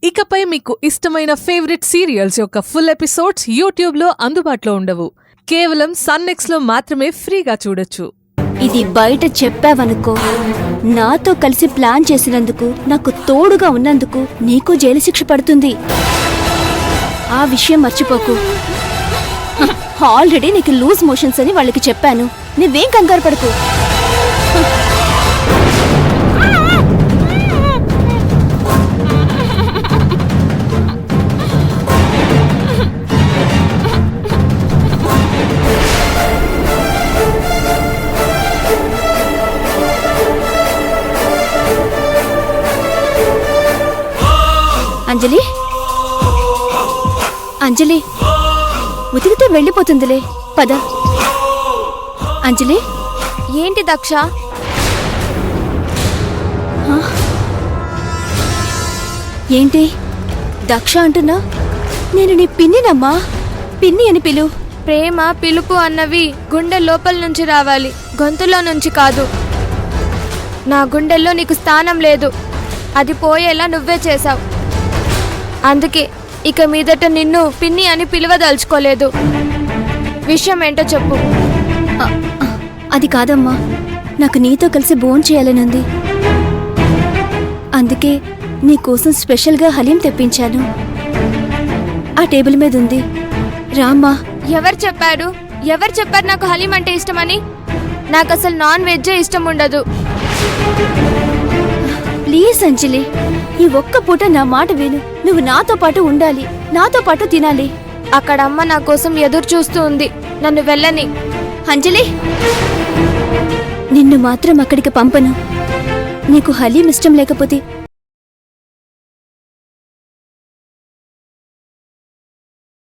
ఇకపై మీకు ఇష్టమైన ఫేవరెట్ సీరియల్స్ యొక్క ఫుల్ ఎపిసోడ్స్ యూట్యూబ్లో అందుబాటులో ఉండవు. కేవలం సన్నెక్స్లో మాత్రమే ఫ్రీగా చూడొచ్చు. ఇది బయట చెప్పావనుకో, నాతో కలిసి ప్లాన్ చేసినందుకు, నాకు తోడుగా ఉన్నందుకు నీకు జైలు శిక్ష పడుతుంది. ఆ విషయం మర్చిపోకు. ఆల్రెడీ నీకు లూజ్ మోషన్స్ అని వాళ్ళకి చెప్పాను. నువ్వేం కంగారు పడకు. అంజలి, అంజలి, ఉతికితే వెళ్ళిపోతుందిలే, పద. అంజలి, ఏంటి దక్ష? ఏంటి దక్ష అంటున్నా? నేను నీ పిన్నినమ్మా, పిన్ని అని పిలు. ప్రేమ, పిలుపు అన్నవి గుండె లోపల నుంచి రావాలి, గొంతులో నుంచి కాదు. నా గుండెల్లో నీకు స్థానం లేదు. అది పోయేలా నువ్వే చేశావు. అందుకే ఇక మీదట నిన్ను పిన్ని అని పిలవదలుచుకోలేదు. విషయం ఏంటో చెప్పు. అది కాదమ్మా, నాకు నీతో కలిసి భోంచేయాలనుంది. అందుకే నీకోసం స్పెషల్గా హలీం తెప్పించాను. ఆ టేబుల్ మీద ఉంది, రామ్మా. ఎవరు చెప్పారు నాకు హలీం అంటే ఇష్టమని? నాకు అసలు నాన్ వెజ్జే ఇష్టం ఉండదు. ప్లీజ్ అంజలి, ఈ ఒక్క పూట నా మాట విను. నువ్వు నాతో పాటు ఉండాలి, నాతో పాటు తినాలి. అక్కడ అమ్మ నా కోసం ఎదురు చూస్తూ ఉంది, నన్ను వెళ్ళని. అంజలి, నిన్ను మాత్రం అక్కడికి పంపను. నీకు హలీం ఇష్టం లేకపోతే